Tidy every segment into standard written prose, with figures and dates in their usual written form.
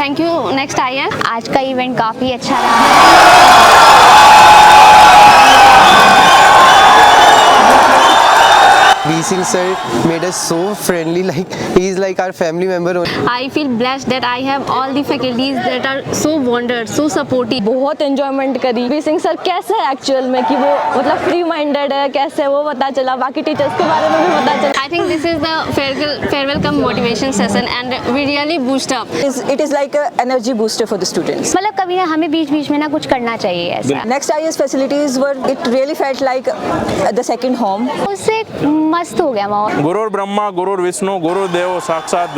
Thank you. Next I है। आज का इवेंट काफ़ी अच्छा रहा। V Singh sir made us so friendly, like he is like our family member. I feel blessed that I have all the faculties that are so wondered, so supportive. बहुत enjoyment करी। We Singh sir कैसे है actual में कि वो मतलब free minded है, कैसे वो पता चला, बाकी टीचर्स के बारे में भी पता चला। I think this is the farewell cum motivation session and we really boost up. It is like an energy booster for the students. मतलब कभी ना हमें बीच बीच में ना कुछ करना चाहिए ऐसा। Next IS facilities were, it really felt like the second home. उससे मस्त हो गया माहौल। गुरुर् ब्रह्मा गुरुर् विष्णु गुरुदेव साक्षात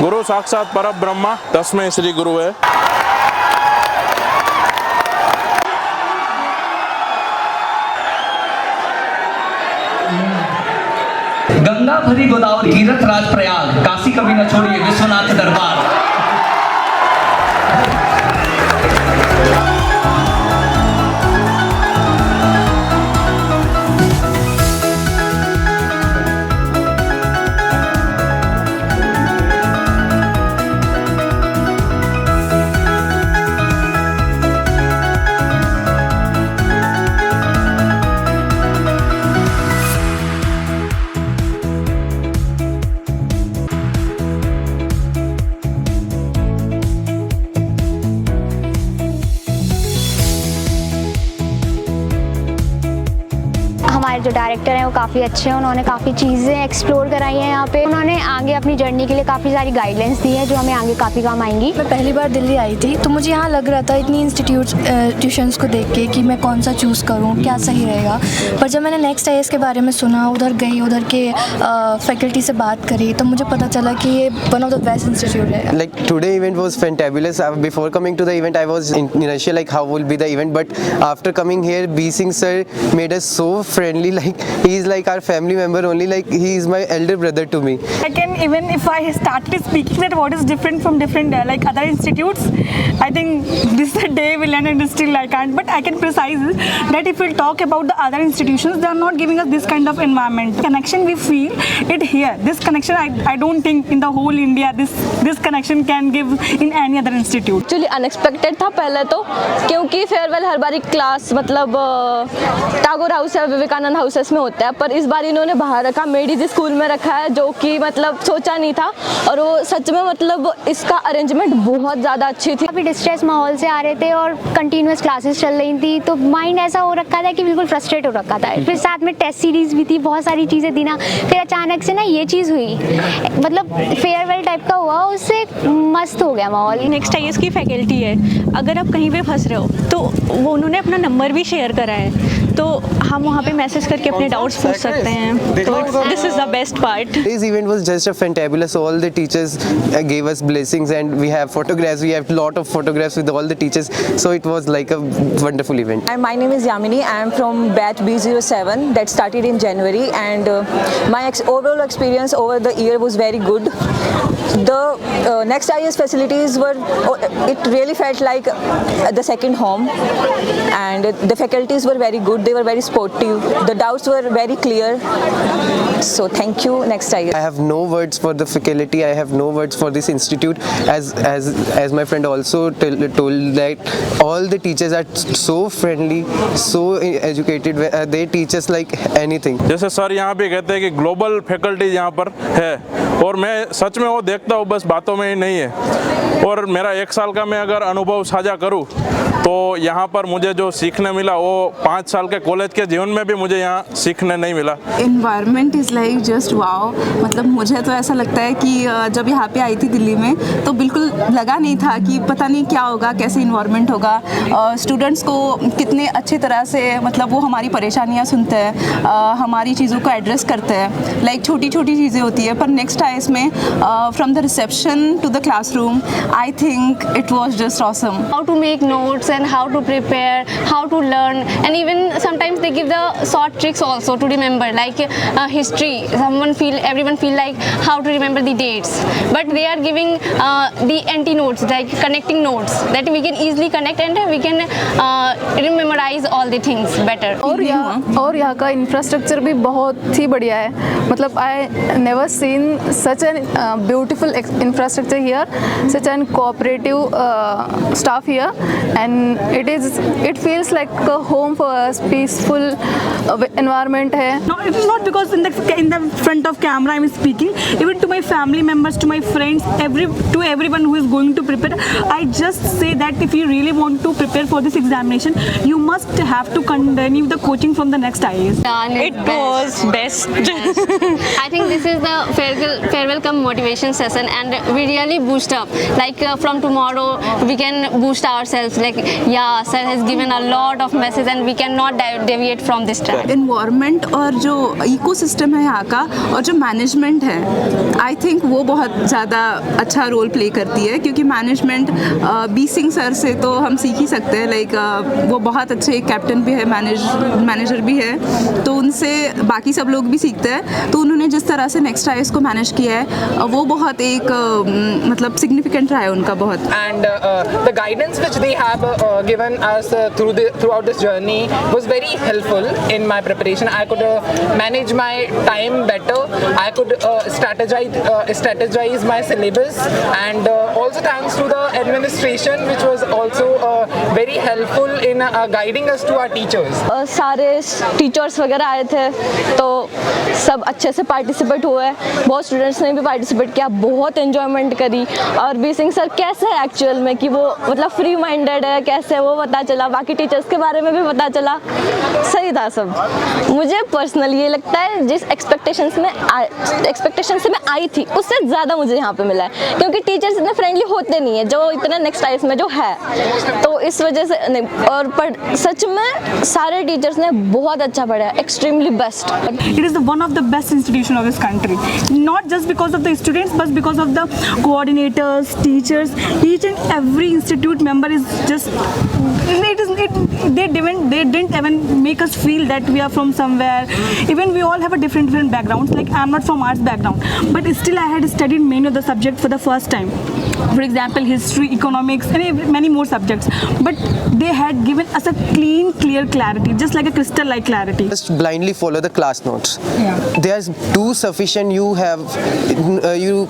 गुरु साक्षात परब्रह्मा तस्मै श्री गुरुवे। गंगा भरी गोदावरी तीर्थ राज प्रयाग काशी कभी न छोड़िए विश्वनाथ दरबार। हमारे जो डायरेक्टर हैं वो काफ़ी अच्छे हैं, उन्होंने काफ़ी चीज़ें एक्सप्लोर कराई हैं यहाँ पे। उन्होंने आगे अपनी जर्नी के लिए काफ़ी सारी गाइडलाइंस दी है जो हमें आगे काफ़ी काम आएंगी। मैं पहली बार दिल्ली आई थी तो मुझे यहाँ लग रहा था इतनी ट्यूशन्स को देख के कि मैं कौन सा चूज़ करूँ, क्या सही रहेगा। पर जब मैंने नेक्स्ट IAS के बारे में सुना, उधर गई, उधर के फैकल्टी से बात करी, तो मुझे पता चला कि ये one of the best institute है। Like today event was fantabulous. Before coming to the event, I was initially like how will be the event, but after coming here, V Singh sir made us so friendly. Like he is like our family member only. Like he is my elder brother to me. I can, even if I started speaking that what is different from different like other institutes, I think this is the day we learn and still I can't. But I can precise that if we talk about the other institutions, they are not giving us this kind of environment. Connection we feel it here. This connection I don't think in the whole India this connection can give in any other institute. Actually unexpected था पहले तो, क्योंकि farewell हर बार class मतलब Tagore house या Vivekananda houses में होता है, पर इस बार इन्होंने बाहर रखा, मेडीज स्कूल में रखा है, जो कि मतलब सोचा नहीं था। और वो सच में मतलब इसका अरेंजमेंट बहुत ज़्यादा अच्छी थी। काफ़ी डिस्ट्रेस माहौल से आ रहे थे और कंटिन्यूस क्लासेस चल रही थी, तो माइंड ऐसा हो रखा था कि बिल्कुल फ्रस्ट्रेट हो रखा था। फिर साथ में टेस्ट सीरीज भी थी, बहुत सारी चीज़ें थी ना, फिर अचानक से ना ये चीज़ हुई, मतलब फेयरवेल टाइप का हुआ, उससे मस्त हो गया माहौल। नेक्स्ट IAS की फैकल्टी है, अगर आप कहीं पे फंस रहे हो तो वो उन्होंने अपना नंबर भी शेयर करा है, तो हम वहाँ पे मैसेज करके अपने डाउट्स पूछ सकते हैं। तो this is the best part. This event was just a fantabulous. All the teachers gave us blessings, and we have photographs. We have lot of photographs with all the teachers. So it was like a wonderful event. And my name is Yamini. I am from batch B07 that started in January, and my overall experience over the year was very good. The next IAS facilities were, it really felt like the second home, and the faculties were very good. They were very sportive. The doubts were very clear. So thank you, next IAS. I have no words for the faculty. I have no words for this institute. As my friend also told that all the teachers are so friendly, so educated. They teach us like anything. जैसे sir यहाँ पे कहते हैं कि global faculty यहाँ पर है, और मैं सच में वो देखता हूँ, बस बातों में ही नहीं है। और मेरा 1 साल का मैं अगर अनुभव साझा करूँ तो यहाँ पर मुझे जो सीखने मिला वो 5 साल के कॉलेज के जीवन में भी मुझे यहाँ सीखने नहीं मिला। Environment is like just wow. मतलब मुझे तो ऐसा लगता है कि जब यहाँ पे आई थी दिल्ली में तो बिल्कुल लगा नहीं था कि पता नहीं क्या होगा, कैसे इन्वायरमेंट होगा। स्टूडेंट्स को कितने अच्छी तरह से मतलब वो हमारी परेशानियाँ सुनते हैं, हमारी चीज़ों को एड्रेस करते हैं। लाइक छोटी छोटी चीज़ें होती है, पर नेक्स्ट IAS में from the reception to the classroom, I think it was just awesome. How to make notes, and how to prepare, how to learn, and even sometimes they give the short tricks also to remember, like history. Everyone feel like how to remember the dates, but they are giving the anti notes, like connecting notes that we can easily connect and we can memorize all the things better. और यहाँ का infrastructure भी बहुत ही बढ़िया है. मतलब I never seen such an beautiful infrastructure here, such an cooperative staff here, and it feels like a home for us, peaceful environment है. No, it is not because in the front of camera I am speaking. Even to my family members, to my friends, to everyone who is going to prepare, I just say that if you really want to prepare for this examination, you must have to continue the coaching from the next IAS. It was best. I think this is the farewell come motivation session, and we really boost up. Like from tomorrow, we can boost ourselves. Like, yeah, sir has given a lot of message, and we cannot deviate from this track. Environment और जो ecosystem है यहाँ का और जो management है, I think वो बहुत ज़्यादा अच्छा रोल प्ले करती है, क्योंकि मैनेजमेंट बी सिंह सर से तो हम सीख ही सकते हैं. लाइक वो बहुत अच्छे कैप्टन भी है, मैनेजर भी है, तो उनसे बाकी सब लोग भी सीखते हैं. तो उन्होंने जिस तरह से नेक्स्ट आईएएस को मैनेज किया है वो बहुत एक मतलब सिग्निफिकेंट रहा है उनका बहुत. And the guidance which they have given us throughout this journey was very helpful in my preparation. I could manage my time better. I could strategize my syllabus, and also thanks to the administration, which was also very helpful in guiding us to our teachers. सारे teachers वगैरह आए थे, तो सब अच्छे से participate हुए. बहुत स्टूडेंट्स ने भी पार्टिसिपेट किया, बहुत एंजॉयमेंट करी. और बी सिंह सर कैसे है एक्चुअल में, कि वो मतलब फ्री माइंडेड है, कैसे वो पता चला. बाकी टीचर्स के बारे में भी पता चला, सही था सब. मुझे पर्सनली ये लगता है जिस एक्सपेक्टेशन से मैं आई थी, उससे ज़्यादा मुझे यहाँ पे मिला है, क्योंकि टीचर्स इतने फ्रेंडली होते नहीं है जो इतना नेक्स्ट आईएएस में जो है. तो इस वजह से नहीं, और सच में सारे टीचर्स ने बहुत अच्छा पढ़ाया, extremely best. It is one of the best institution of this country, not just because of the students, but because of the coordinators, teachers. Each and every institute member is just they didn't even make us feel that we are from somewhere. Even we all have a different backgrounds. Like, I'm not from arts background, but still I had studied many of the subjects for the first time. For example, history, economics, and many more subjects. But they had given us a clear clarity, just like a crystal-like clarity. Just blindly follow the class notes. Yeah. They are too sufficient. You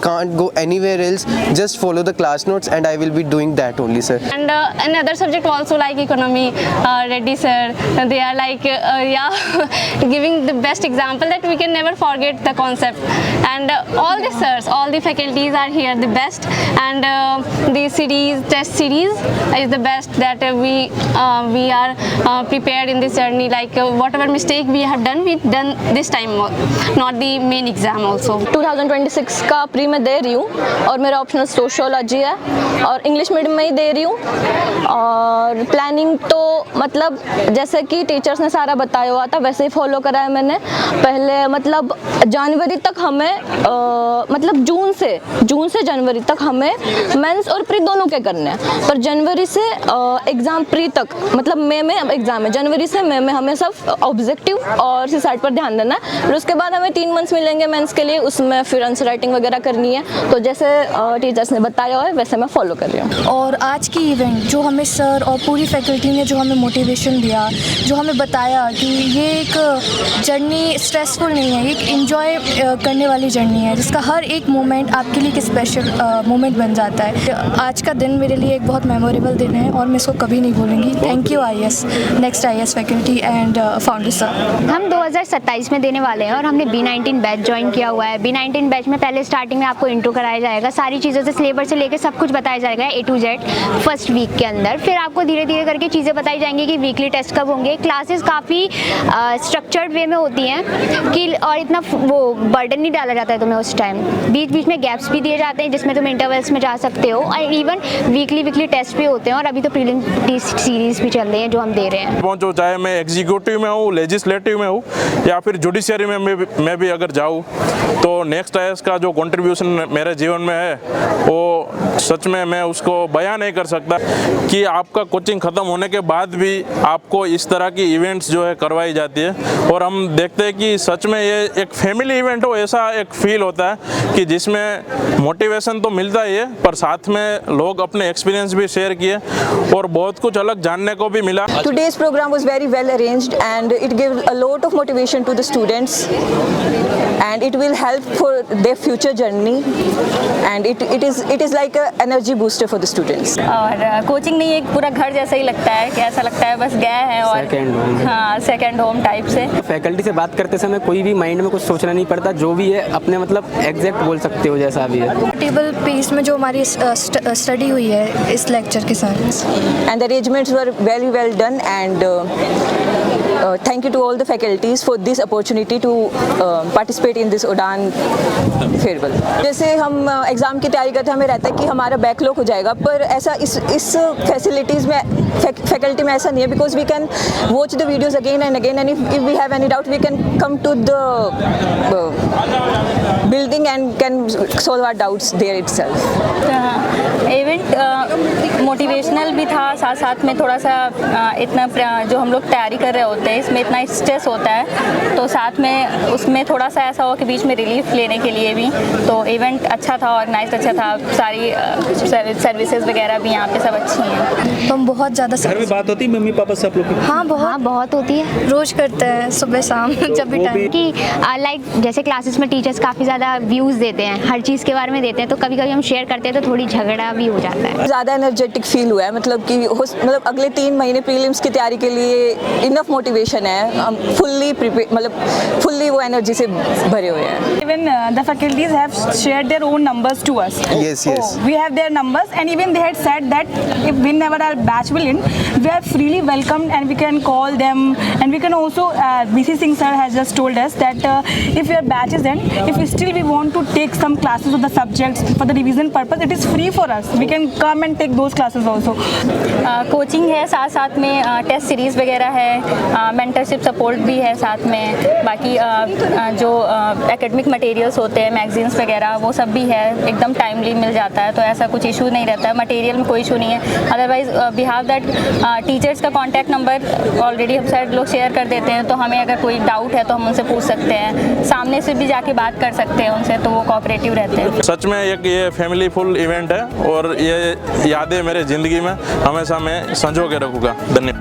can't go anywhere else. Just follow the class notes, and I will be doing that only, sir. And another subject also, like economy, Reddy sir, they are like giving the best example that we can never forget the concept. And all the sirs, all the faculties are here the best, and the test series is the best that we are prepared in this journey. Like whatever mistake we have done, we done this time, not the main exam also. 2026 का pre में दे रही हूँ, और मेरा optional sociology है, और English medium में ही दे रही हूँ. और प्लानिंग तो मतलब जैसे कि टीचर्स ने सारा बताया हुआ था वैसे ही फॉलो करा है मैंने. पहले मतलब जनवरी तक हमें मतलब जून से जनवरी तक हमें मेंस और प्री दोनों के करने हैं. पर जनवरी से एग्ज़ाम प्री तक, मतलब मई में एग्ज़ाम है, जनवरी से मई में हमें सब ऑब्जेक्टिव और सीसैट पर ध्यान देना है. फिर उसके बाद हमें 3 मंथ्स मिलेंगे मेंस के लिए, उसमें फिर आंसर राइटिंग वगैरह करनी है. तो जैसे टीचर्स ने बताया हुआ है वैसे मैं फॉलो कर रही हूँ. और आज की इवेंट जो हमें सर और पूरी फैकल्टी ने जो हमें मोटिवेशन दिया, जो हमें बताया कि ये एक जर्नी स्ट्रेसफुल नहीं है, एक एंजॉय करने वाली जर्नी है, जिसका हर एक मोमेंट आपके लिए एक स्पेशल मोमेंट बन जाता है. आज का दिन मेरे लिए एक बहुत मेमोरेबल दिन है और मैं इसको कभी नहीं भूलूंगी. Thank you IAS, next IAS faculty and founder sir. हम 2027 में देने वाले हैं और हमने B19 बैच ज्वाइन किया हुआ है. B19 बैच में पहले स्टार्टिंग में आपको इंट्रो कराया जाएगा, सारी चीज़ों से सिलेबस से लेकर सब कुछ बताया जाएगा A to Z first week के अंदर. फिर आपको धीरे धीरे करके चीज़ें बताई जाएंगी कि वीकली टेस्ट कब होंगे. क्लासेस काफ़ी स्ट्रक्चर्ड वे में होती हैं कि और इतना वो बर्डन नहीं डाला जाता है तुम्हें उस टाइम. बीच बीच में गैप्स भी दिए जाते हैं जिसमें तुम इंटरवल्स में जा सकते हो, और इवन वीकली टेस्ट भी होते हैं. और अभी तो प्रीलिम सीरीज भी चल रही हैं जो हम दे रहे हैं. पहुँचो, चाहे मैं एग्जीक्यूटिव में हूँ, लेजिस्लेटिव में हूँ, या फिर जुडिशरी में मैं भी अगर जाऊँ, तो नेक्स्ट आईएएस का जो कंट्रीब्यूशन मेरे जीवन में है वो सच में मैं उसको बयां नहीं कर सकता. कि आपका कोचिंग ख़त्म होने के बाद भी आपको इस तरह की इवेंट्स जो है करवाई जाती है, और हम देखते हैं कि सच में ये एक फैमिली इवेंट हो ऐसा एक फील होता है कि जिसमें मोटिवेशन तो मिलता ही है, पर साथ में लोग अपने एक्सपीरियंस भी शेयर किए और बहुत कुछ अलग जानने को भी मिला। Today's program was very well arranged and it gives a lot of motivation to the students and it will help for their future journey and it is like a energy booster for the students. और coaching नहीं एक पूरा घर जैसा ही लगता है कि ऐसा लगता है बस गए हैं और सेकंड होम टाइप से। फैकल्टी से बात करते समय कोई भी माइंड में कुछ सोचना नहीं पड़ता, जो भी है अपने मतलब एग्जैक्ट बोल सकते हो जैसा भी है। टेबल पेस में जो हमारी स्टडी हुई है इस लेक्चर के साथ, and the arrangements were very well done and thank you to all the faculties for this opportunity to participate in this Udaan farewell. जैसे हम एग्ज़ाम की तैयारी करते हैं हमें रहता है कि हमारा बैकलॉग हो जाएगा, पर ऐसा इस फैसिलिटीज़ में फैकल्टी में ऐसा नहीं है, because we can watch the videos again and again and if we have any doubt we can come to the building and can solve our doubts there itself. Event motivational भी था, साथ साथ में थोड़ा सा इतना जो हम लोग तैयारी कर रहे होते हैं इसमें इतना स्ट्रेस होता है, तो साथ में उसमें थोड़ा सा ऐसा हो कि बीच में रिलीफ लेने के लिए भी तो इवेंट अच्छा था, ऑर्गेनाइज अच्छा था, सारी सर्विसेज वगैरह भी यहाँ पे सब अच्छी हैं। तो हम बहुत ज़्यादा घर में बात होती है मम्मी पापा से आप लोग की? हाँ बहुत होती है, रोज़ करते हैं सुबह शाम जब भी टाइम कि लाइक जैसे क्लासेस में टीचर्स काफ़ी ज़्यादा व्यूज़ देते हैं, हर चीज़ के बारे में देते हैं, तो कभी कभी हम शेयर करते हैं तो थोड़ी झगड़ा भी हो जाता है। ज़्यादा एनर्जेटिक फील हुआ है, मतलब कि मतलब अगले 3 महीने प्रीलिम्स की तैयारी के लिए इनफ मोटिवेशन है, हम फुल्ली वो एनर्जी से भरे हुए हैं। Even the faculties have shared their own numbers to us. Yes. We have their numbers and even they had said that if whenever our batch will end, we are freely welcomed and we can call them and we can also, BC Singh sir has just told us that if your batch is end, if still we want to take some classes of the subjects for the revision purpose, it is free for us. We can come and take those classes also. Coaching है, साथ साथ में test series वगैरह है, mentorship support भी है साथ में, बाकी जो एकेडमिक मटेरियल्स होते हैं मैगजीन्स वगैरह वो सब भी है, एकदम टाइमली मिल जाता है, तो ऐसा कुछ इशू नहीं रहता है, मटेरियल में कोई इशू नहीं है। Otherwise we have that teachers का कॉन्टैक्ट नंबर ऑलरेडी हम सारे लोग शेयर कर देते हैं, तो हमें अगर कोई डाउट है तो हम उनसे पूछ सकते हैं, सामने से भी जाके बात कर सकते हैं उनसे, तो वो कोऑपरेटिव रहते हैं। सच में एक ये फैमिली फुल इवेंट है और ये यादें मेरे ज़िंदगी में हमेशा मैं संजो के रखूँगा। धन्यवाद।